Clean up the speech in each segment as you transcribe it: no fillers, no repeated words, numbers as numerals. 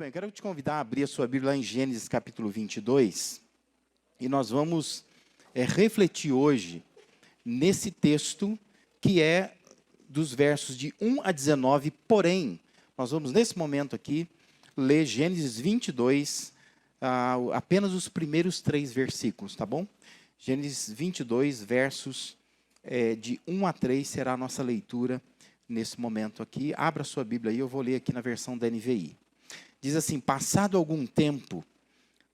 bem, eu quero te convidar a abrir a sua Bíblia lá em Gênesis capítulo 22, e nós vamos refletir hoje nesse texto que é dos versos de 1 a 19, porém, nós vamos nesse momento aqui ler Gênesis 22, apenas os primeiros 3 versículos, tá bom? Gênesis 22, versos de 1 a 3 será a nossa leitura nesse momento aqui. Abra sua Bíblia aí, eu vou ler aqui na versão da NVI. Diz assim: passado algum tempo,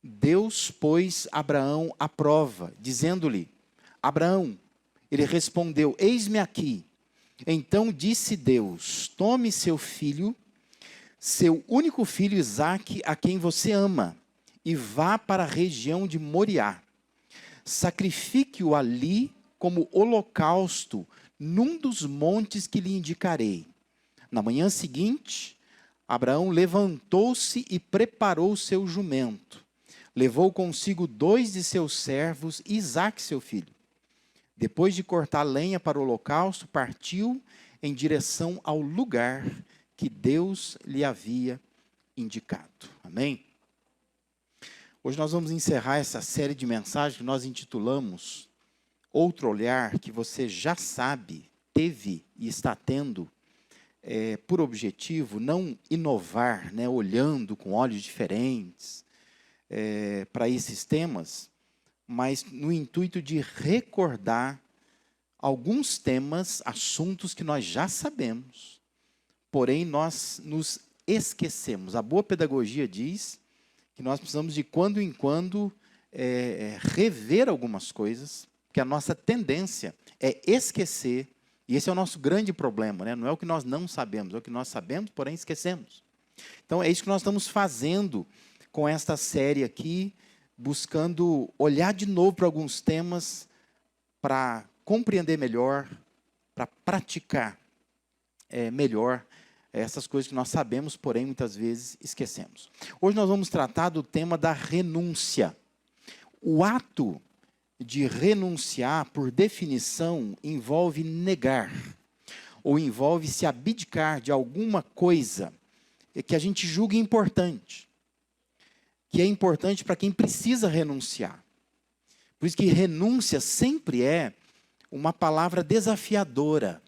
Deus pôs Abraão à prova, dizendo-lhe: Abraão, ele respondeu: eis-me aqui. Então disse Deus: tome seu filho, seu único filho Isaque, a quem você ama, e vá para a região de Moriá. Sacrifique-o ali como holocausto num dos montes que lhe indicarei. Na manhã seguinte, Abraão levantou-se e preparou seu jumento. Levou consigo 2 de seus servos e Isaque, seu filho. Depois de cortar lenha para o holocausto, partiu em direção ao lugar que Deus lhe havia indicado. Amém? Hoje nós vamos encerrar essa série de mensagens que nós intitulamos Outro Olhar, que você já sabe, teve e está tendo por objetivo não inovar, né, olhando com olhos diferentes para esses temas, mas no intuito de recordar alguns temas, assuntos que nós já sabemos, porém nós nos esquecemos. A boa pedagogia diz que nós precisamos de quando em quando rever algumas coisas, porque a nossa tendência é esquecer. E esse é o nosso grande problema, né? Não é o que nós não sabemos, é o que nós sabemos, porém esquecemos. Então, é isso que nós estamos fazendo com esta série aqui, buscando olhar de novo para alguns temas, para compreender melhor, para praticar melhor essas coisas que nós sabemos, porém muitas vezes esquecemos. Hoje nós vamos tratar do tema da renúncia. O ato de renunciar, por definição, envolve negar, ou envolve se abdicar de alguma coisa que a gente julga importante, que é importante para quem precisa renunciar. Por isso que renúncia sempre é uma palavra desafiadora,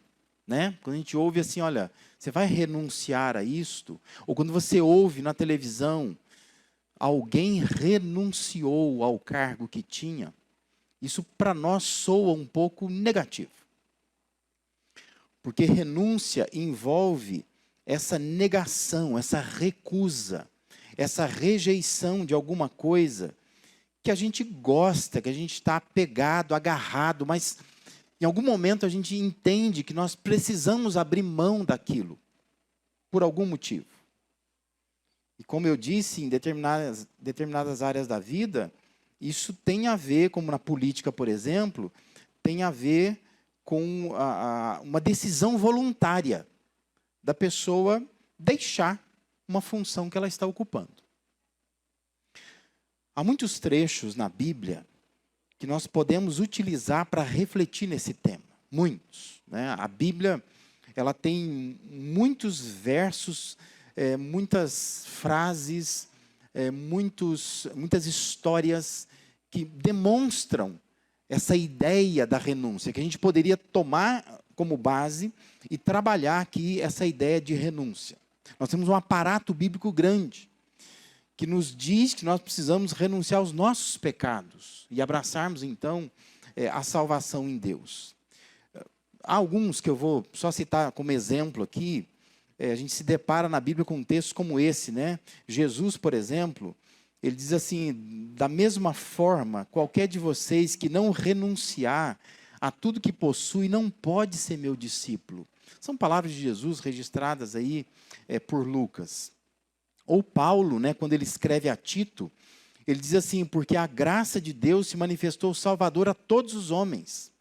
né? Quando a gente ouve assim, olha, você vai renunciar a isto? Ou quando você ouve na televisão, alguém renunciou ao cargo que tinha, isso para nós soa um pouco negativo. Porque renúncia envolve essa negação, essa recusa, essa rejeição de alguma coisa que a gente gosta, que a gente está apegado, agarrado, mas em algum momento a gente entende que nós precisamos abrir mão daquilo, por algum motivo. E como eu disse, em determinadas áreas da vida, isso tem a ver, como na política, por exemplo, tem a ver com uma decisão voluntária da pessoa deixar uma função que ela está ocupando. Há muitos trechos na Bíblia que nós podemos utilizar para refletir nesse tema. Muitos, né? A Bíblia ela tem muitos versos, muitas frases, muitas histórias que demonstram essa ideia da renúncia, que a gente poderia tomar como base e trabalhar aqui essa ideia de renúncia. Nós temos um aparato bíblico grande, que nos diz que nós precisamos renunciar aos nossos pecados e abraçarmos, então, a salvação em Deus. Há alguns que eu vou só citar como exemplo aqui. A gente se depara na Bíblia com um texto como esse, né? Jesus, por exemplo, ele diz assim: da mesma forma, qualquer de vocês que não renunciar a tudo que possui não pode ser meu discípulo. São palavras de Jesus registradas aí por Lucas. Ou Paulo, né, quando ele escreve a Tito, ele diz assim: porque a graça de Deus se manifestou salvador a todos os homens.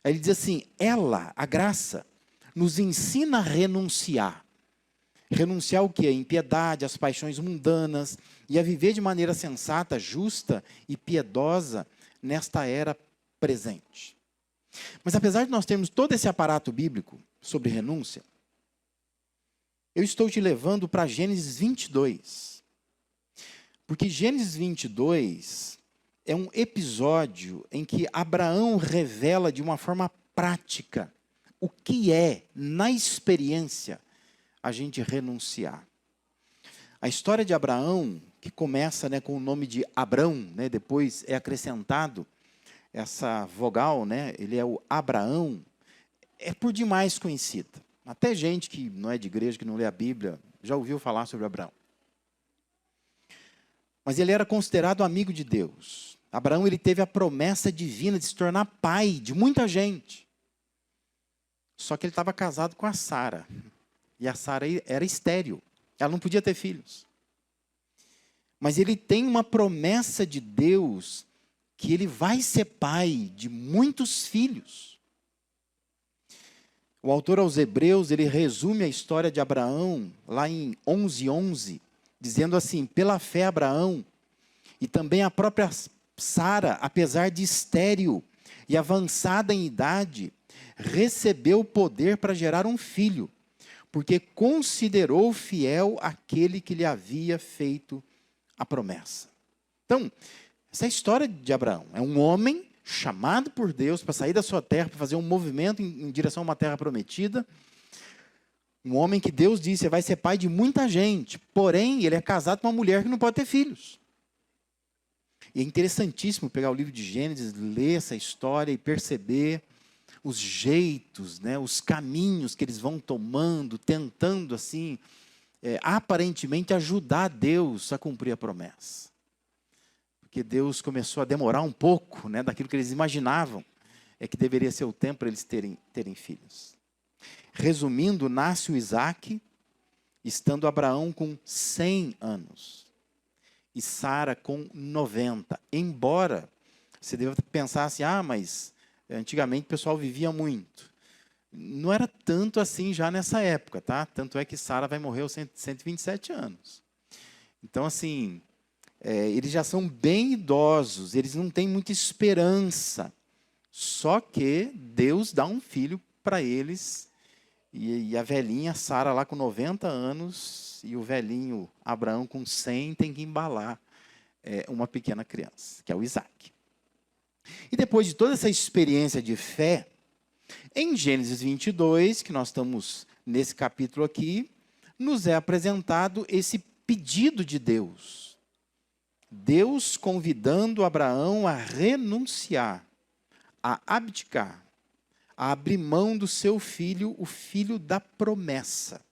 Aí ele diz assim: ela, a graça, nos ensina a renunciar. Renunciar o quê? A impiedade, às paixões mundanas, e a viver de maneira sensata, justa e piedosa nesta era presente. Mas apesar de nós termos todo esse aparato bíblico sobre renúncia, eu estou te levando para Gênesis 22. Porque Gênesis 22 é um episódio em que Abraão revela de uma forma prática o que é, na experiência, a gente renunciar. A história de Abraão, que começa, né, com o nome de Abrão, né, depois é acrescentado essa vogal, né, ele é o Abraão, é por demais conhecida. Até gente que não é de igreja, que não lê a Bíblia, já ouviu falar sobre Abraão. Mas ele era considerado amigo de Deus. Abraão, ele teve a promessa divina de se tornar pai de muita gente. Só que ele estava casado com a Sara. E a Sara era estéril. Ela não podia ter filhos. Mas ele tem uma promessa de Deus que ele vai ser pai de muitos filhos. O autor aos Hebreus, ele resume a história de Abraão lá em 11:11, dizendo assim: pela fé Abraão e também a própria Sara, apesar de estéril e avançada em idade, recebeu o poder para gerar um filho, porque considerou fiel aquele que lhe havia feito a promessa. Então, essa é a história de Abraão. É um homem chamado por Deus para sair da sua terra, para fazer um movimento em direção a uma terra prometida. Um homem que Deus disse, você vai ser pai de muita gente. Porém, ele é casado com uma mulher que não pode ter filhos. E é interessantíssimo pegar o livro de Gênesis, ler essa história e perceber os jeitos, né, os caminhos que eles vão tomando, tentando assim, aparentemente ajudar Deus a cumprir a promessa. Porque Deus começou a demorar um pouco, né, daquilo que eles imaginavam, que deveria ser o tempo para eles terem filhos. Resumindo, nasce o Isaac, estando Abraão com 100 anos. E Sara com 90. Embora você deva pensar assim, mas antigamente o pessoal vivia muito. Não era tanto assim já nessa época, tá? Tanto é que Sara vai morrer aos 127 anos. Então, assim, eles já são bem idosos, eles não têm muita esperança. Só que Deus dá um filho para eles, e a velhinha Sara lá com 90 anos, e o velhinho Abraão com 100 tem que embalar uma pequena criança, que é o Isaac. E depois de toda essa experiência de fé, em Gênesis 22, que nós estamos nesse capítulo aqui, nos é apresentado esse pedido de Deus. Deus convidando Abraão a renunciar, a abdicar, a abrir mão do seu filho, o filho da promessa.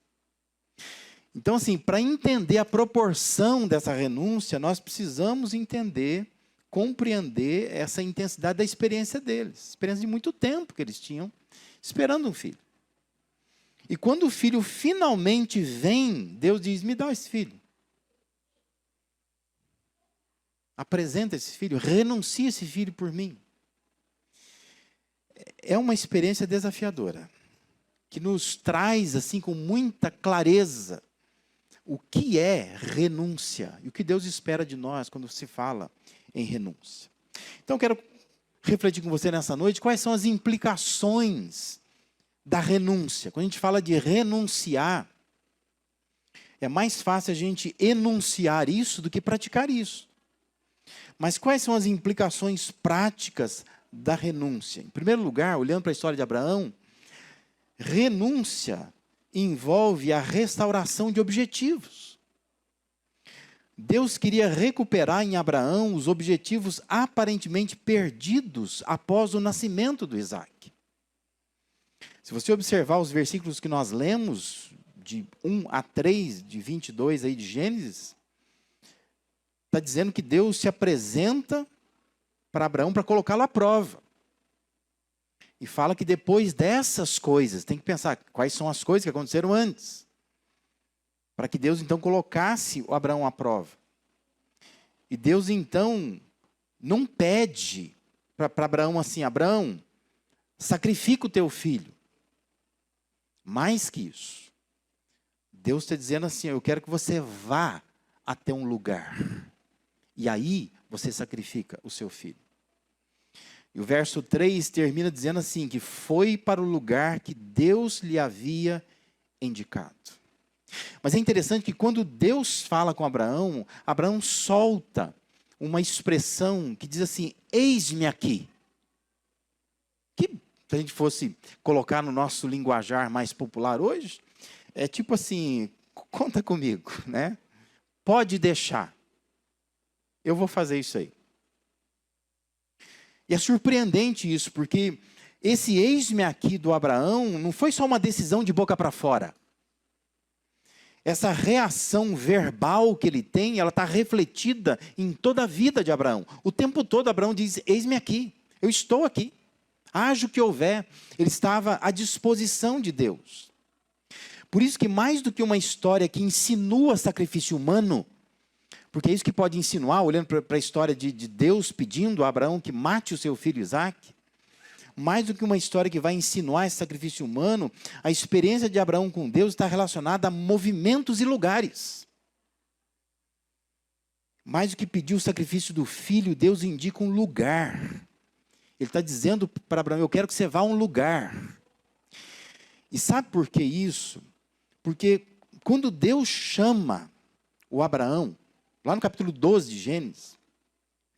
Então, assim, para entender a proporção dessa renúncia, nós precisamos entender, compreender essa intensidade da experiência deles. Experiência de muito tempo que eles tinham esperando um filho. E quando o filho finalmente vem, Deus diz, me dá esse filho. Apresenta esse filho, renuncia esse filho por mim. É uma experiência desafiadora, que nos traz, assim, com muita clareza, o que é renúncia e o que Deus espera de nós quando se fala em renúncia. Então, eu quero refletir com você nessa noite quais são as implicações da renúncia. Quando a gente fala de renunciar, é mais fácil a gente enunciar isso do que praticar isso. Mas quais são as implicações práticas da renúncia? Em primeiro lugar, olhando para a história de Abraão, renúncia envolve a restauração de objetivos. Deus queria recuperar em Abraão os objetivos aparentemente perdidos após o nascimento do Isaac. Se você observar os versículos que nós lemos, de 1 a 3, de 22 aí de Gênesis, está dizendo que Deus se apresenta para Abraão para colocá-lo à prova. E fala que depois dessas coisas, tem que pensar quais são as coisas que aconteceram antes. Para que Deus então colocasse o Abraão à prova. E Deus então não pede para Abraão assim, Abraão, sacrifica o teu filho. Mais que isso. Deus está dizendo assim, eu quero que você vá até um lugar. E aí você sacrifica o seu filho. E o verso 3 termina dizendo assim, que foi para o lugar que Deus lhe havia indicado. Mas é interessante que quando Deus fala com Abraão, Abraão solta uma expressão que diz assim: eis-me aqui. Que, se a gente fosse colocar no nosso linguajar mais popular hoje, é tipo assim: conta comigo, né? Pode deixar. Eu vou fazer isso aí. E é surpreendente isso, porque esse eis-me aqui do Abraão não foi só uma decisão de boca para fora. Essa reação verbal que ele tem, ela está refletida em toda a vida de Abraão. O tempo todo Abraão diz: eis-me aqui, eu estou aqui. Haja o que houver. Ele estava à disposição de Deus. Por isso que mais do que uma história que insinua sacrifício humano, porque é isso que pode insinuar, olhando para a história de Deus pedindo a Abraão que mate o seu filho Isaque, mais do que uma história que vai insinuar esse sacrifício humano, a experiência de Abraão com Deus está relacionada a movimentos e lugares. Mais do que pedir o sacrifício do filho, Deus indica um lugar. Ele está dizendo para Abraão: eu quero que você vá a um lugar. E sabe por que isso? Porque quando Deus chama o Abraão, lá no capítulo 12 de Gênesis,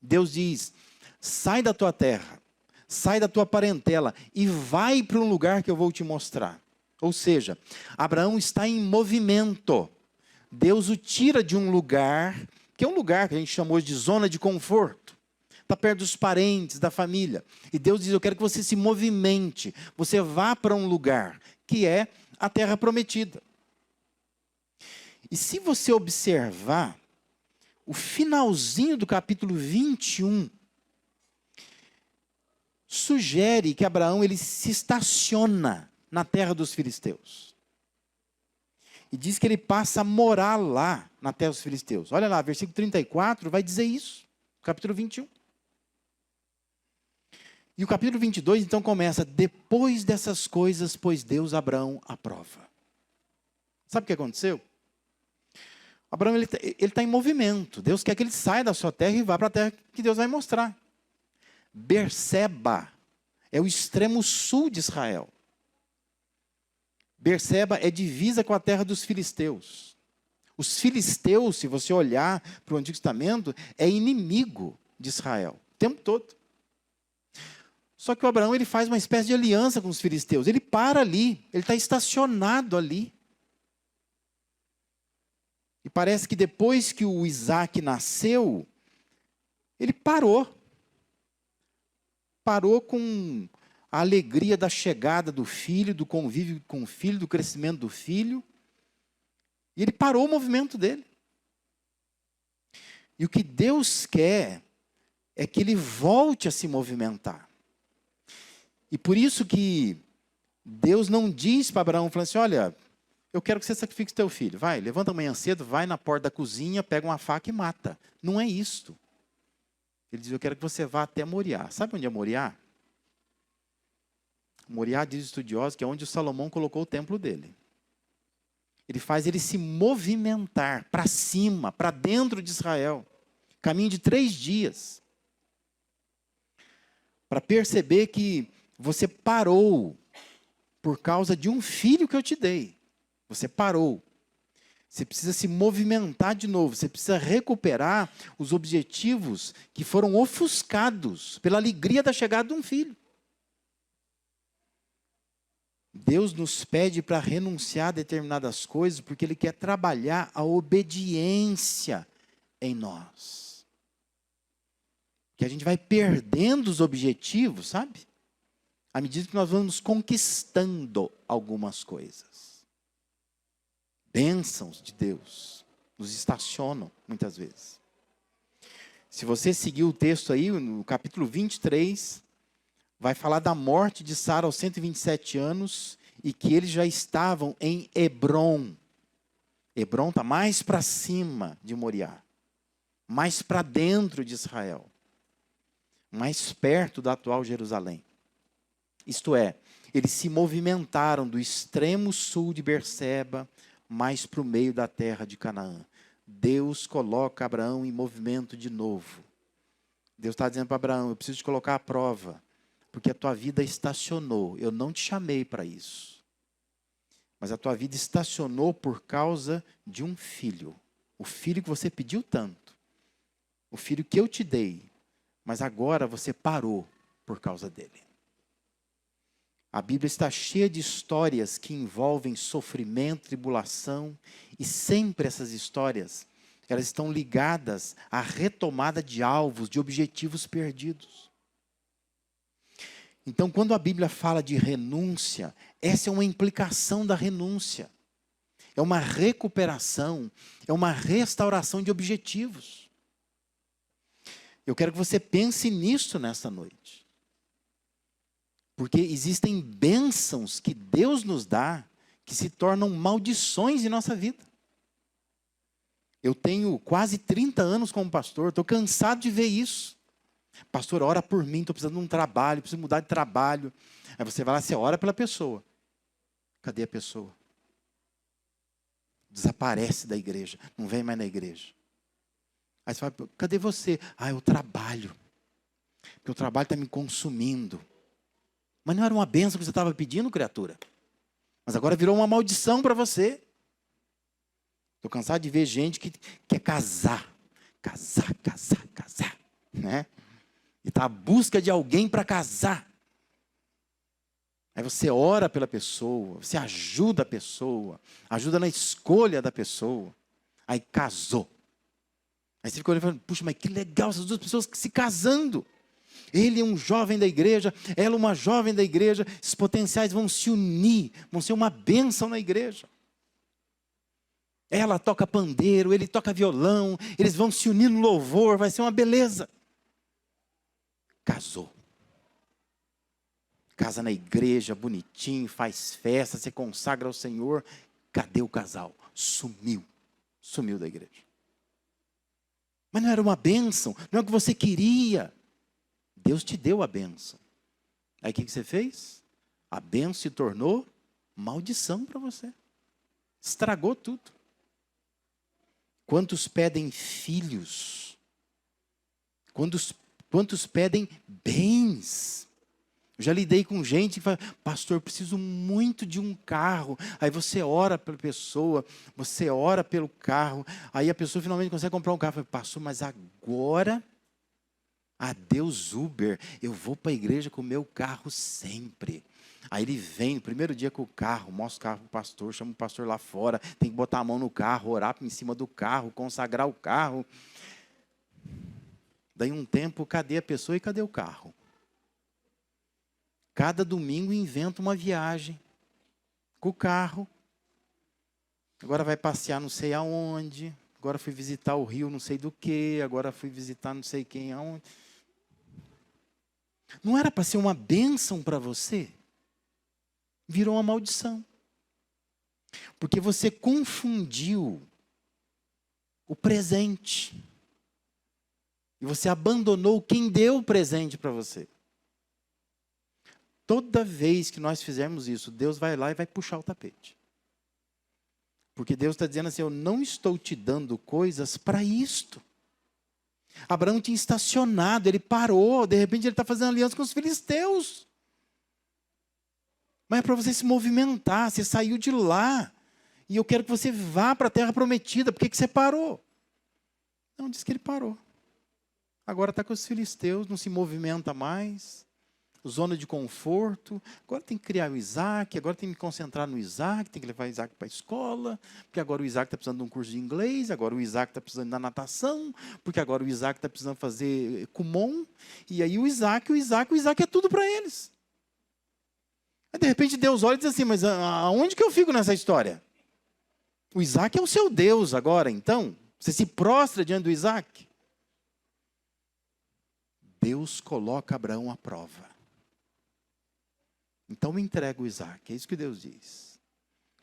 Deus diz: sai da tua terra, sai da tua parentela e vai para um lugar que eu vou te mostrar. Ou seja, Abraão está em movimento. Deus o tira de um lugar, que é um lugar que a gente chamou de zona de conforto. Está perto dos parentes, da família. E Deus diz: eu quero que você se movimente, você vá para um lugar, que é a terra prometida. E se você observar, o finalzinho do capítulo 21, sugere que Abraão ele se estaciona na terra dos filisteus. E diz que ele passa a morar lá, na terra dos filisteus. Olha lá, versículo 34 vai dizer isso, capítulo 21. E o capítulo 22, então, começa: depois dessas coisas, pôs Deus Abraão à prova. Sabe o que aconteceu? Abraão ele está em movimento. Deus quer que ele saia da sua terra e vá para a terra que Deus vai mostrar. Berseba é o extremo sul de Israel. Berseba é divisa com a terra dos filisteus. Os filisteus, se você olhar para o Antigo Testamento, é inimigo de Israel, o tempo todo. Só que o Abraão ele faz uma espécie de aliança com os filisteus. Ele para ali, ele está estacionado ali. E parece que depois que o Isaque nasceu, ele parou. Parou com a alegria da chegada do filho, do convívio com o filho, do crescimento do filho. E ele parou o movimento dele. E o que Deus quer é que ele volte a se movimentar. E por isso que Deus não diz para Abraão, falando assim: olha, eu quero que você sacrifique o teu filho. Vai, levanta amanhã cedo, vai na porta da cozinha, pega uma faca e mata. Não é isto. Ele diz: eu quero que você vá até Moriá. Sabe onde é Moriá? Moriá, diz estudiosos, que é onde o Salomão colocou o templo dele. Ele faz ele se movimentar para cima, para dentro de Israel. Caminho de 3 dias. Para perceber que você parou por causa de um filho que eu te dei. Você parou. Você precisa se movimentar de novo. Você precisa recuperar os objetivos que foram ofuscados pela alegria da chegada de um filho. Deus nos pede para renunciar a determinadas coisas porque Ele quer trabalhar a obediência em nós. Que a gente vai perdendo os objetivos, sabe? À medida que nós vamos conquistando algumas coisas. Bênçãos de Deus nos estacionam muitas vezes. Se você seguir o texto aí, no capítulo 23, vai falar da morte de Sara aos 127 anos e que eles já estavam em Hebrom. Hebrom está mais para cima de Moriá, mais para dentro de Israel, mais perto da atual Jerusalém. Isto é, eles se movimentaram do extremo sul de Berseba, mais para o meio da terra de Canaã. Deus coloca Abraão em movimento de novo. Deus está dizendo para Abraão: eu preciso te colocar à prova, porque a tua vida estacionou. Eu não te chamei para isso. Mas a tua vida estacionou por causa de um filho. O filho que você pediu tanto. O filho que eu te dei. Mas agora você parou por causa dele. A Bíblia está cheia de histórias que envolvem sofrimento, tribulação. E sempre essas histórias, elas estão ligadas à retomada de alvos, de objetivos perdidos. Então, quando a Bíblia fala de renúncia, essa é uma implicação da renúncia. É uma recuperação, é uma restauração de objetivos. Eu quero que você pense nisso nesta noite. Porque existem bênçãos que Deus nos dá, que se tornam maldições em nossa vida. Eu tenho quase 30 anos como pastor, estou cansado de ver isso. Pastor, ora por mim, estou precisando de um trabalho, preciso mudar de trabalho. Aí você vai lá, você ora pela pessoa. Cadê a pessoa? Desaparece da igreja, não vem mais na igreja. Aí você fala, cadê você? Ah, eu trabalho. Porque o trabalho está me consumindo. Mas não era uma bênção que você estava pedindo, criatura? Mas agora virou uma maldição para você. Estou cansado de ver gente que quer casar. Casar, né? E está à busca de alguém para casar. Aí você ora pela pessoa, você ajuda a pessoa, ajuda na escolha da pessoa. Aí casou. Aí você fica olhando e falando, puxa, mas que legal essas duas pessoas se casando. Ele é um jovem da igreja, ela uma jovem da igreja. Esses potenciais vão se unir, vão ser uma bênção na igreja. Ela toca pandeiro, ele toca violão, eles vão se unir no louvor, vai ser uma beleza. Casou. Casa na igreja, bonitinho, faz festa, se consagra ao Senhor. Cadê o casal? Sumiu. Sumiu da igreja. Mas não era uma bênção, não é o que você queria. Deus te deu a bênção. Aí o que você fez? A bênção se tornou maldição para você. Estragou tudo. Quantos pedem filhos? Quantos pedem bens? Eu já lidei com gente que fala, pastor, preciso muito de um carro. Aí você ora pela pessoa, você ora pelo carro. Aí a pessoa finalmente consegue comprar um carro. Eu falo, pastor, mas agora, adeus Uber, eu vou para a igreja com o meu carro sempre. Aí ele vem, no primeiro dia com o carro, mostra o carro para o pastor, chama o pastor lá fora, tem que botar a mão no carro, orar em cima do carro, consagrar o carro. Daí um tempo, cadê a pessoa e cadê o carro? Cada domingo inventa uma viagem com o carro. Agora vai passear não sei aonde. Agora fui visitar o Rio não sei do que. Agora fui visitar não sei quem aonde. Não era para ser uma bênção para você? Virou uma maldição. Porque você confundiu o presente. E você abandonou quem deu o presente para você. Toda vez que nós fizermos isso, Deus vai lá e vai puxar o tapete. Porque Deus está dizendo assim, eu não estou te dando coisas para isto. Abraão tinha estacionado, ele parou, de repente ele está fazendo aliança com os filisteus. Mas é para você se movimentar, você saiu de lá. E eu quero que você vá para a terra prometida, por que você parou? Não, diz que ele parou. Agora está com os filisteus, não se movimenta mais. Zona de conforto, agora tem que criar o Isaac, agora tem que me concentrar no Isaac, tem que levar o Isaac para a escola, porque agora o Isaac está precisando de um curso de inglês, agora o Isaac está precisando da natação, porque agora o Isaac está precisando fazer Kumon, e aí o Isaac é tudo para eles. Aí de repente Deus olha e diz assim, mas aonde que eu fico nessa história? O Isaac é o seu Deus agora, então? Você se prostra diante do Isaac? Deus coloca Abraão à prova. Então me entrega o Isaac, é isso que Deus diz.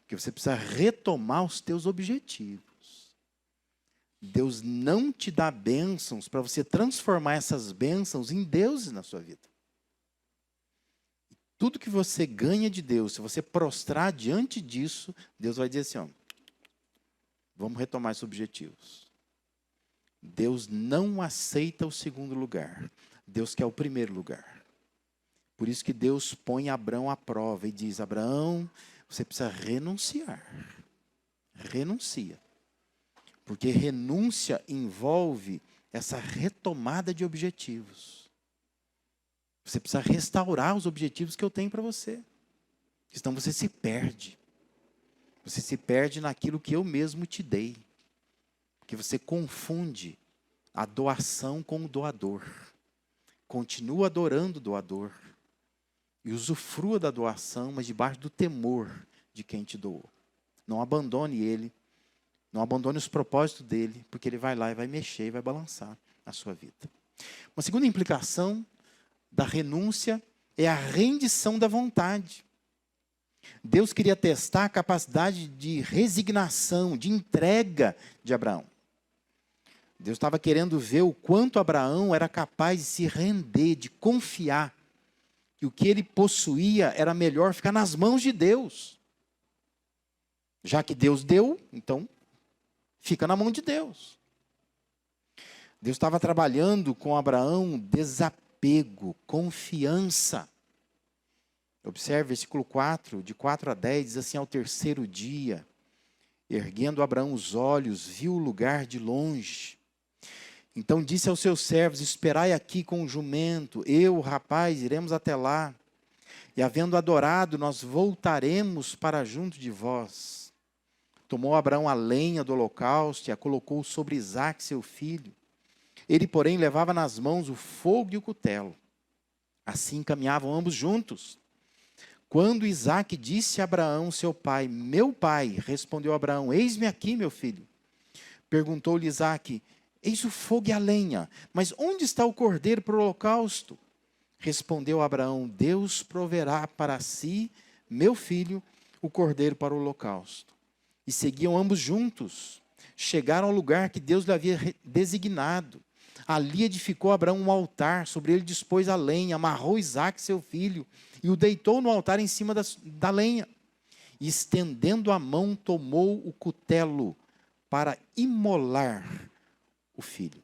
Que você precisa retomar os teus objetivos. Deus não te dá bênçãos para você transformar essas bênçãos em deuses na sua vida. Tudo que você ganha de Deus, se você prostrar diante disso, Deus vai dizer assim, ó, vamos retomar esses objetivos. Deus não aceita o segundo lugar. Deus quer o primeiro lugar. Por isso que Deus põe Abraão à prova e diz, Abraão, você precisa renunciar. Renuncia. Porque renúncia envolve essa retomada de objetivos. Você precisa restaurar os objetivos que eu tenho para você. Senão você se perde. Você se perde naquilo que eu mesmo te dei. Porque você confunde a doação com o doador. Continua adorando o doador. E usufrua da doação, mas debaixo do temor de quem te doou. Não abandone ele. Não abandone os propósitos dele, porque ele vai lá e vai mexer e vai balançar a sua vida. Uma segunda implicação da renúncia é a rendição da vontade. Deus queria testar a capacidade de resignação, de entrega de Abraão. Deus estava querendo ver o quanto Abraão era capaz de se render, de confiar que o que ele possuía era melhor ficar nas mãos de Deus. Já que Deus deu, então fica na mão de Deus. Deus estava trabalhando com Abraão desapego, confiança. Observe versículo 4, de 4 a 10, diz assim: ao terceiro dia, erguendo Abraão os olhos, viu o lugar de longe. Então disse aos seus servos: esperai aqui com o jumento, eu, o rapaz, iremos até lá. E havendo adorado, nós voltaremos para junto de vós. Tomou Abraão a lenha do holocausto e a colocou sobre Isaque, seu filho. Ele, porém, levava nas mãos o fogo e o cutelo. Assim caminhavam ambos juntos. Quando Isaque disse a Abraão, seu pai: meu pai, respondeu Abraão: eis-me aqui, meu filho. Perguntou-lhe Isaque: eis o fogo e a lenha, mas onde está o cordeiro para o holocausto? Respondeu Abraão: Deus proverá para si, meu filho, o cordeiro para o holocausto. E seguiam ambos juntos. Chegaram ao lugar que Deus lhe havia designado. Ali edificou Abraão um altar, sobre ele dispôs a lenha, amarrou Isaque, seu filho, e o deitou no altar em cima da lenha. E estendendo a mão, tomou o cutelo para imolar o filho.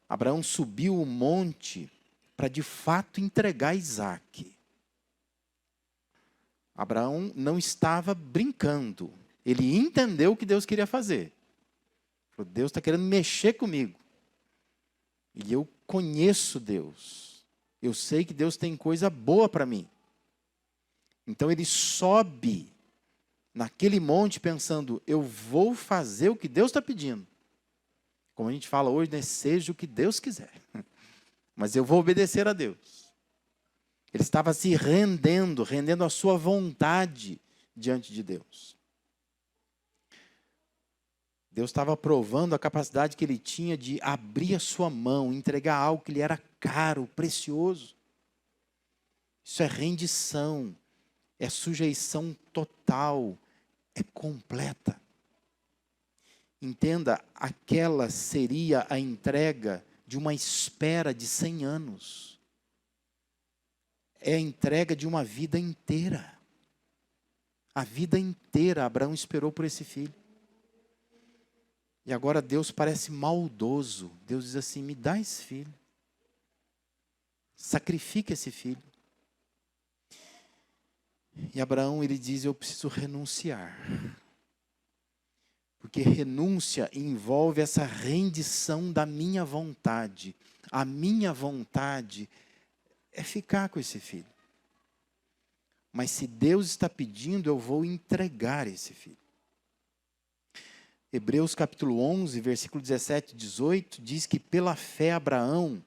Abraão subiu o monte para de fato entregar Isaque. Abraão não estava brincando. Ele entendeu o que Deus queria fazer. Deus está querendo mexer comigo. E eu conheço Deus. Eu sei que Deus tem coisa boa para mim. Então ele sobe naquele monte pensando: eu vou fazer o que Deus está pedindo. Como a gente fala hoje, né? Seja o que Deus quiser. Mas eu vou obedecer a Deus. Ele estava se rendendo a sua vontade diante de Deus. Deus estava provando a capacidade que ele tinha de abrir a sua mão, entregar algo que lhe era caro, precioso. Isso é rendição, é sujeição total, é completa. Entenda, aquela seria a entrega de uma espera de 100 anos. É a entrega de uma vida inteira. A vida inteira Abraão esperou por esse filho. E agora Deus parece maldoso. Deus diz assim: me dá esse filho. Sacrifica esse filho. E Abraão, ele diz: eu preciso renunciar. Porque renúncia envolve essa rendição da minha vontade. A minha vontade é ficar com esse filho. Mas se Deus está pedindo, eu vou entregar esse filho. Hebreus capítulo 11, versículo 17 e 18, diz que pela fé Abraão,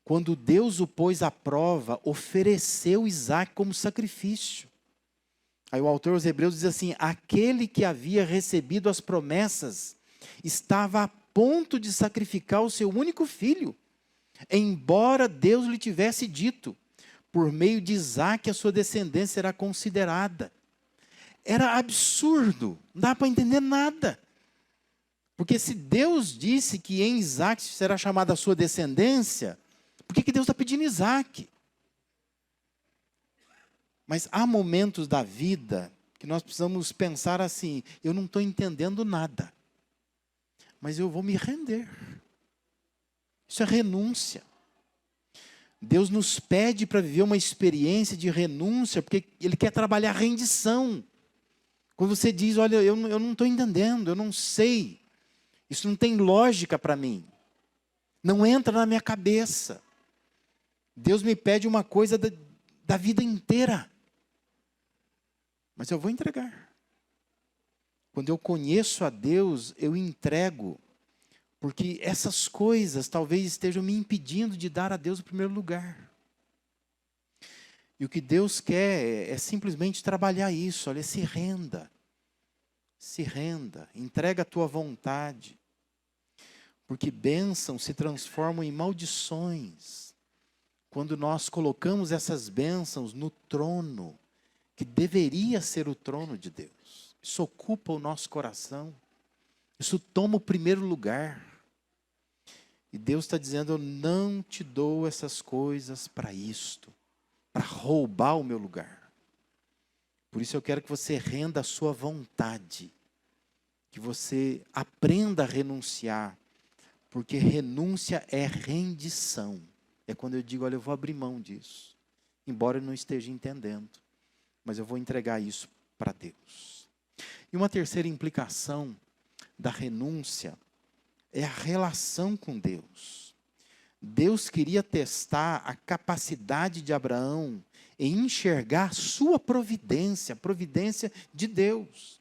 quando Deus o pôs à prova, ofereceu Isaque como sacrifício. Aí o autor aos Hebreus diz assim: aquele que havia recebido as promessas estava a ponto de sacrificar o seu único filho, embora Deus lhe tivesse dito: por meio de Isaque a sua descendência será considerada. Era absurdo, não dá para entender nada. Porque se Deus disse que em Isaque será chamada a sua descendência, por que Deus está pedindo Isaque? Mas há momentos da vida que nós precisamos pensar assim: eu não estou entendendo nada, mas eu vou me render. Isso é renúncia. Deus nos pede para viver uma experiência de renúncia, porque Ele quer trabalhar a rendição. Quando você diz, olha, eu não estou entendendo, eu não sei, isso não tem lógica para mim, não entra na minha cabeça. Deus me pede uma coisa da vida inteira, mas eu vou entregar. Quando eu conheço a Deus, eu entrego, porque essas coisas talvez estejam me impedindo de dar a Deus o primeiro lugar. E o que Deus quer é simplesmente trabalhar isso. Olha, se renda, entrega a tua vontade, porque bênçãos se transformam em maldições, quando nós colocamos essas bênçãos no trono, que deveria ser o trono de Deus. Isso ocupa o nosso coração, isso toma o primeiro lugar. E Deus está dizendo, eu não te dou essas coisas para isto, para roubar o meu lugar. Por isso eu quero que você renda a sua vontade, que você aprenda a renunciar, porque renúncia é rendição. É quando eu digo, olha, eu vou abrir mão disso, embora eu não esteja entendendo, mas eu vou entregar isso para Deus. E uma terceira implicação da renúncia é a relação com Deus. Deus queria testar a capacidade de Abraão em enxergar sua providência, a providência de Deus.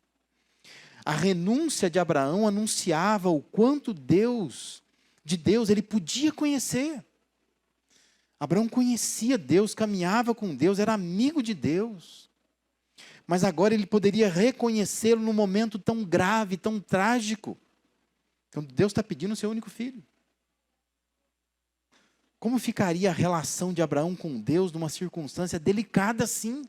A renúncia de Abraão anunciava o quanto de Deus ele podia conhecer. Abraão conhecia Deus, caminhava com Deus, era amigo de Deus. Mas agora ele poderia reconhecê-lo num momento tão grave, tão trágico. Então Deus está pedindo o seu único filho. Como ficaria a relação de Abraão com Deus numa circunstância delicada assim?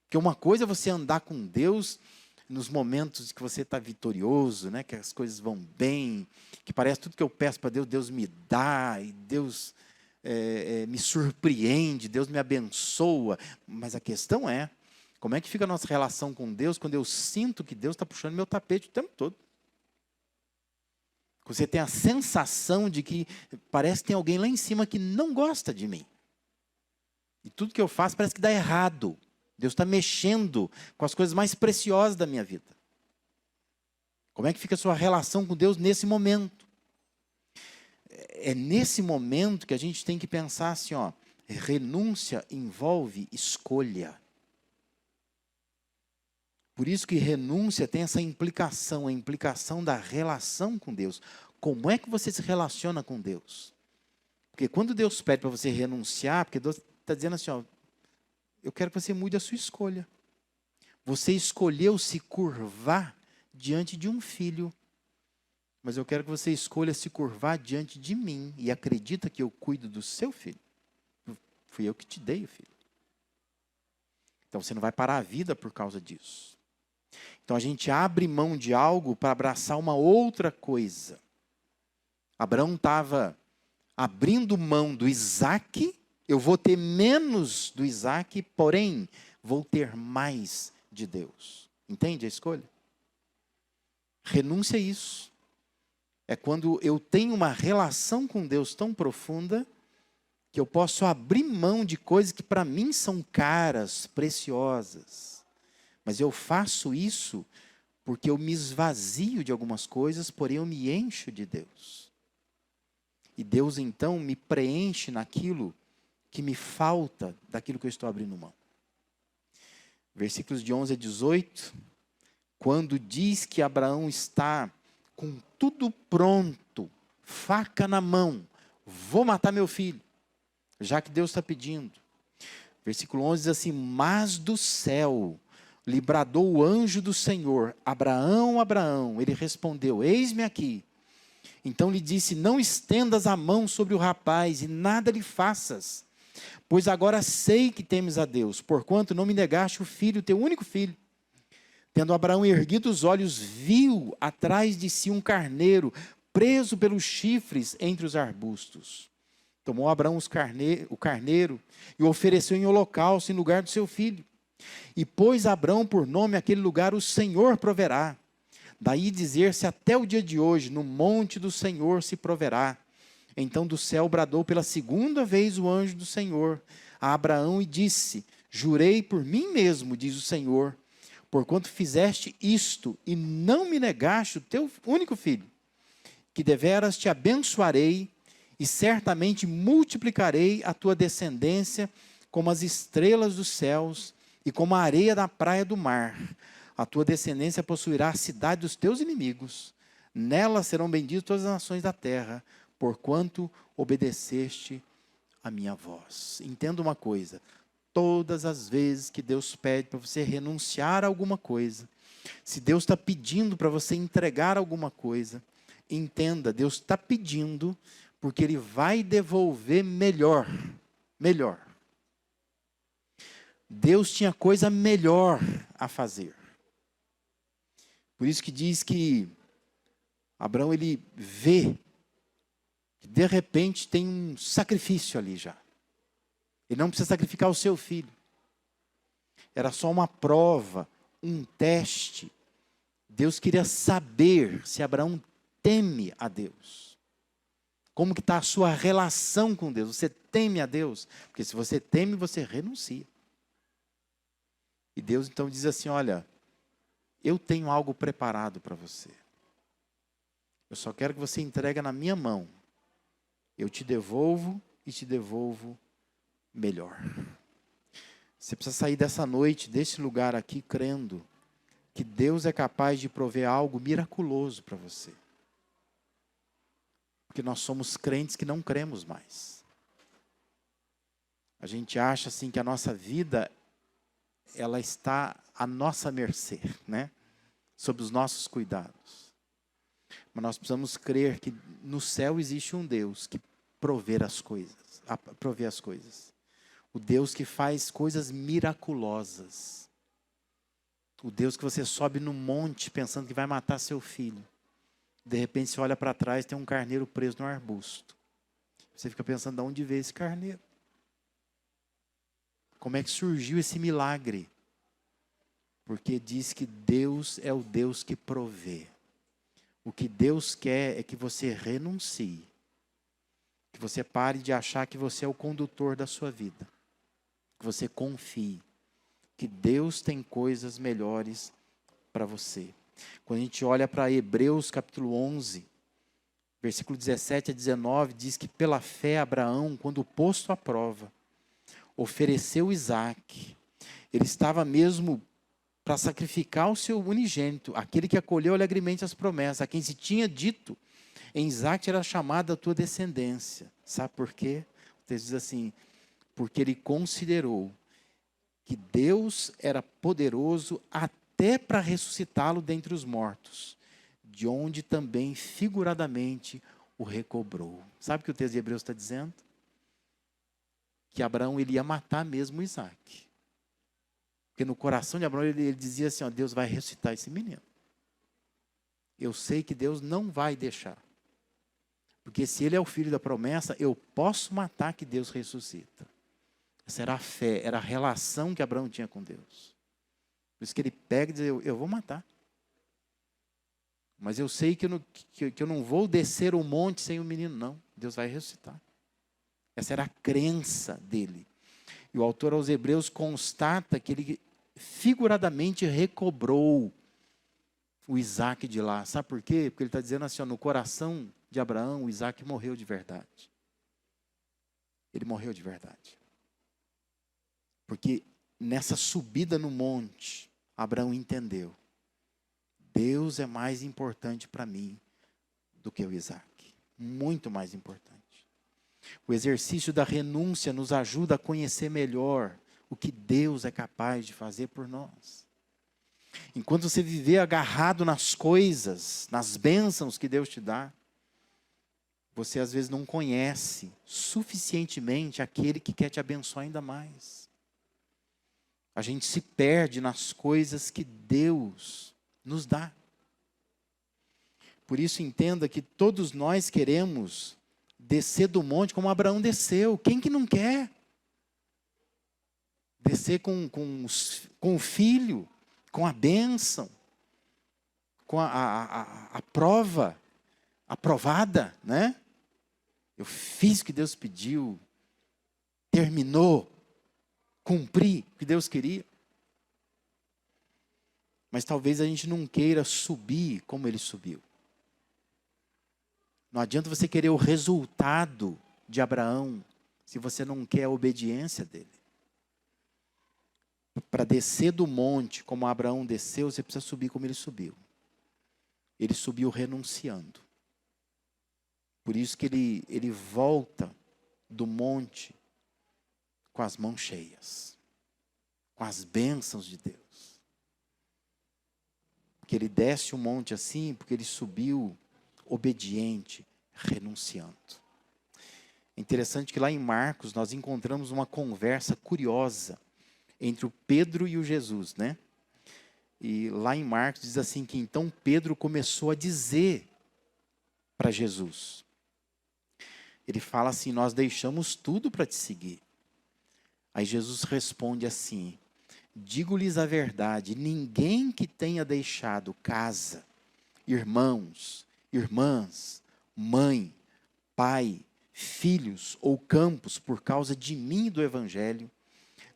Porque uma coisa é você andar com Deus nos momentos que você está vitorioso, né? Que as coisas vão bem, que parece tudo que eu peço para Deus, Deus me dá, e Deus me surpreende, Deus me abençoa. Mas a questão é, como é que fica a nossa relação com Deus quando eu sinto que Deus está puxando meu tapete o tempo todo? Você tem a sensação de que parece que tem alguém lá em cima que não gosta de mim. E tudo que eu faço parece que dá errado. Deus está mexendo com as coisas mais preciosas da minha vida. Como é que fica a sua relação com Deus nesse momento? É nesse momento que a gente tem que pensar assim, ó, renúncia envolve escolha. Por isso que renúncia tem essa implicação, a implicação da relação com Deus. Como é que você se relaciona com Deus? Porque quando Deus pede para você renunciar, porque Deus está dizendo assim, ó, eu quero que você mude a sua escolha. Você escolheu se curvar diante de um filho, mas eu quero que você escolha se curvar diante de mim e acredita que eu cuido do seu filho. Fui eu que te dei o filho. Então você não vai parar a vida por causa disso. Então a gente abre mão de algo para abraçar uma outra coisa. Abraão estava abrindo mão do Isaac, eu vou ter menos do Isaac, porém vou ter mais de Deus. Entende a escolha? Renúncia a isso. É quando eu tenho uma relação com Deus tão profunda que eu posso abrir mão de coisas que para mim são caras, preciosas. Mas eu faço isso porque eu me esvazio de algumas coisas, porém eu me encho de Deus. E Deus então me preenche naquilo que me falta daquilo que eu estou abrindo mão. Versículos de 11 a 18, quando diz que Abraão está com tudo pronto, faca na mão, vou matar meu filho, já que Deus está pedindo. Versículo 11 diz assim, mas do céu lhe bradou o anjo do Senhor, Abraão, Abraão. Ele respondeu, eis-me aqui. Então lhe disse, não estendas a mão sobre o rapaz e nada lhe faças, pois agora sei que temes a Deus, porquanto não me negaste o filho, teu único filho. Tendo Abraão erguido os olhos, viu atrás de si um carneiro, preso pelos chifres entre os arbustos. Tomou Abraão o carneiro e o ofereceu em holocausto em lugar do seu filho. E pôs Abraão por nome aquele lugar, o Senhor proverá. Daí dizer-se até o dia de hoje, no monte do Senhor se proverá. Então do céu bradou pela segunda vez o anjo do Senhor a Abraão e disse: jurei por mim mesmo, diz o Senhor, porquanto fizeste isto e não me negaste o teu único filho, que deveras te abençoarei e certamente multiplicarei a tua descendência como as estrelas dos céus e como a areia da praia do mar. A tua descendência possuirá a cidade dos teus inimigos. Nela serão benditas todas as nações da terra, porquanto obedeceste a minha voz. Entenda uma coisa: todas as vezes que Deus pede para você renunciar a alguma coisa, se Deus está pedindo para você entregar alguma coisa, entenda, Deus está pedindo porque Ele vai devolver melhor. Melhor. Deus tinha coisa melhor a fazer. Por isso que diz que Abraão, ele vê que de repente tem um sacrifício ali já. Ele não precisa sacrificar o seu filho. Era só uma prova, um teste. Deus queria saber se Abraão teme a Deus. Como que está a sua relação com Deus? Você teme a Deus? Porque se você teme, você renuncia. E Deus então diz assim: olha, eu tenho algo preparado para você. Eu só quero que você entregue na minha mão. Eu te devolvo e te devolvo melhor. Você precisa sair dessa noite, desse lugar aqui, crendo que Deus é capaz de prover algo miraculoso para você. Porque nós somos crentes que não cremos mais. A gente acha assim que a nossa vida, ela está à nossa mercê, né? Sob os nossos cuidados. Mas nós precisamos crer que no céu existe um Deus que provê as coisas. O Deus que faz coisas miraculosas. O Deus que você sobe no monte pensando que vai matar seu filho. De repente você olha para trás e tem um carneiro preso no arbusto. Você fica pensando: de onde veio esse carneiro? Como é que surgiu esse milagre? Porque diz que Deus é o Deus que provê. O que Deus quer é que você renuncie. Que você pare de achar que você é o condutor da sua vida. Que você confie. Que Deus tem coisas melhores para você. Quando a gente olha para Hebreus capítulo 11, versículo 17 a 19, diz que pela fé Abraão, quando posto à prova, ofereceu Isaque. Ele estava mesmo para sacrificar o seu unigênito, aquele que acolheu alegremente as promessas, a quem se tinha dito: em Isaque era chamada a tua descendência. Sabe por quê? O texto diz assim: porque ele considerou que Deus era poderoso até para ressuscitá-lo dentre os mortos, de onde também figuradamente o recobrou. Sabe o que o texto de Hebreus está dizendo? Que Abraão, ele ia matar mesmo Isaque. Porque no coração de Abraão ele dizia assim: ó, Deus vai ressuscitar esse menino. Eu sei que Deus não vai deixar. Porque se ele é o filho da promessa, eu posso matar que Deus ressuscita. Essa era a fé, era a relação que Abraão tinha com Deus. Por isso que ele pega e diz: eu vou matar. Mas eu sei que eu não vou descer o monte sem o menino, não. Deus vai ressuscitar. Essa era a crença dele. E o autor aos Hebreus constata que ele figuradamente recobrou o Isaque de lá. Sabe por quê? Porque ele está dizendo assim: ó, no coração de Abraão, o Isaque morreu de verdade. Ele morreu de verdade. Porque nessa subida no monte, Abraão entendeu: Deus é mais importante para mim do que o Isaque. Muito mais importante. O exercício da renúncia nos ajuda a conhecer melhor o que Deus é capaz de fazer por nós. Enquanto você viver agarrado nas coisas, nas bênçãos que Deus te dá, você às vezes não conhece suficientemente aquele que quer te abençoar ainda mais. A gente se perde nas coisas que Deus nos dá. Por isso entenda que todos nós queremos descer do monte como Abraão desceu. Quem que não quer? Descer com o filho, com a bênção, com a prova aprovada, né? Eu fiz o que Deus pediu. Terminou. Cumpri o que Deus queria. Mas talvez a gente não queira subir como ele subiu. Não adianta você querer o resultado de Abraão se você não quer a obediência dele. Para descer do monte como Abraão desceu, você precisa subir como ele subiu. Ele subiu renunciando. Por isso que ele volta do monte com as mãos cheias, com as bênçãos de Deus. Porque ele desce o monte assim, porque ele subiu obediente, renunciando. É interessante que lá em Marcos nós encontramos uma conversa curiosa entre o Pedro e o Jesus, né? E lá em Marcos diz assim que então Pedro começou a dizer para Jesus. Ele fala assim: nós deixamos tudo para te seguir. Aí Jesus responde assim: digo-lhes a verdade, ninguém que tenha deixado casa, irmãos, irmãs, mãe, pai, filhos ou campos por causa de mim e do Evangelho,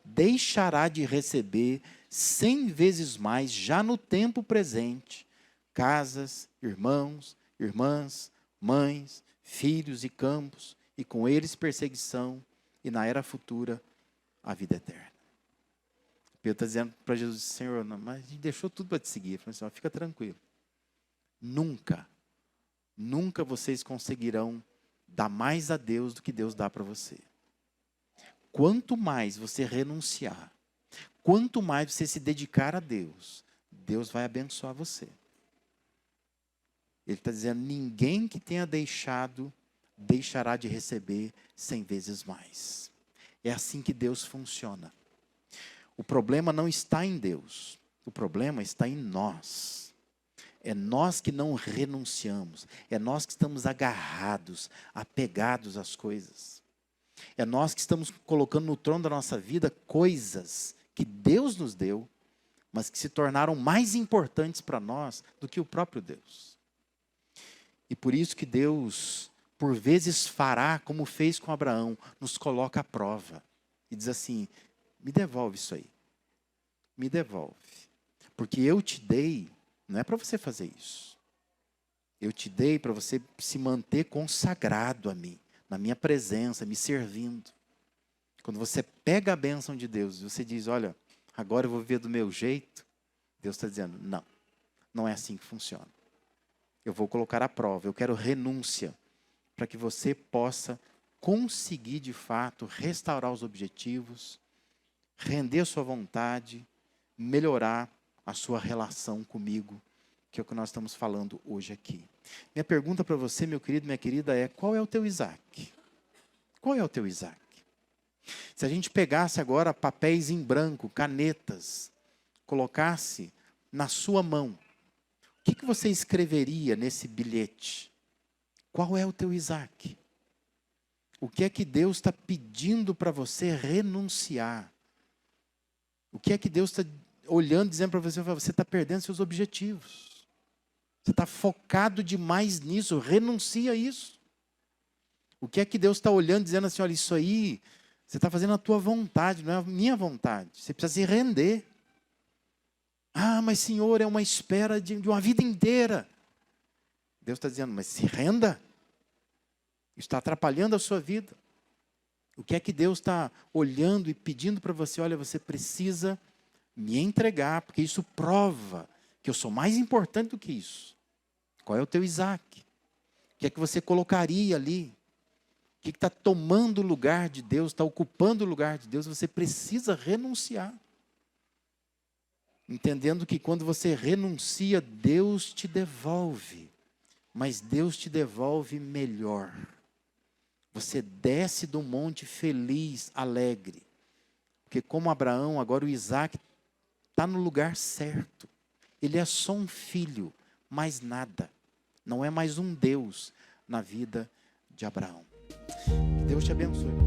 deixará de receber 100 vezes mais, já no tempo presente, casas, irmãos, irmãs, mães, filhos e campos, e com eles perseguição, e na era futura, a vida eterna. Pedro está dizendo para Jesus: Senhor, não, mas a gente deixou tudo para te seguir. Ele falou assim: ó, fica tranquilo. Nunca vocês conseguirão dar mais a Deus do que Deus dá para você. Quanto mais você renunciar, quanto mais você se dedicar a Deus, Deus vai abençoar você. Ele está dizendo: ninguém que tenha deixado, deixará de receber 100 vezes mais. É assim que Deus funciona. O problema não está em Deus, o problema está em nós. É nós que não renunciamos, é nós que estamos agarrados, apegados às coisas. É nós que estamos colocando no trono da nossa vida coisas que Deus nos deu, mas que se tornaram mais importantes para nós do que o próprio Deus. E por isso que Deus, por vezes, fará como fez com Abraão, nos coloca à prova. E diz assim: me devolve isso aí. Me devolve. Porque eu te dei, não é para você fazer isso. Eu te dei para você se manter consagrado a mim, na minha presença, me servindo. Quando você pega a bênção de Deus, você diz: olha, agora eu vou viver do meu jeito. Deus está dizendo: não, não é assim que funciona. Eu vou colocar à prova, eu quero renúncia, para que você possa conseguir de fato restaurar os objetivos, render a sua vontade, melhorar a sua relação comigo, que é o que nós estamos falando hoje aqui. Minha pergunta para você, meu querido, minha querida, é: qual é o teu Isaac? Qual é o teu Isaac? Se a gente pegasse agora papéis em branco, canetas, colocasse na sua mão, o que você escreveria nesse bilhete? Qual é o teu Isaac? O que é que Deus está pedindo para você renunciar? O que é que Deus está olhando, dizendo para você: você está perdendo seus objetivos. Você está focado demais nisso, renuncia a isso. O que é que Deus está olhando, dizendo assim: olha, isso aí, você está fazendo a tua vontade, não é a minha vontade. Você precisa se render. Ah, mas Senhor, é uma espera de uma vida inteira. Deus está dizendo: mas se renda. Isso está atrapalhando a sua vida. O que é que Deus está olhando e pedindo para você? Olha, você precisa me entregar, porque isso prova que eu sou mais importante do que isso. Qual é o teu Isaac? O que é que você colocaria ali? O que está tomando o lugar de Deus, está ocupando o lugar de Deus? Você precisa renunciar. Entendendo que quando você renuncia, Deus te devolve. Mas Deus te devolve melhor. Você desce do monte feliz, alegre. Porque como Abraão, agora o Isaac está no lugar certo. Ele é só um filho, mais nada. Não é mais um Deus na vida de Abraão. Que Deus te abençoe.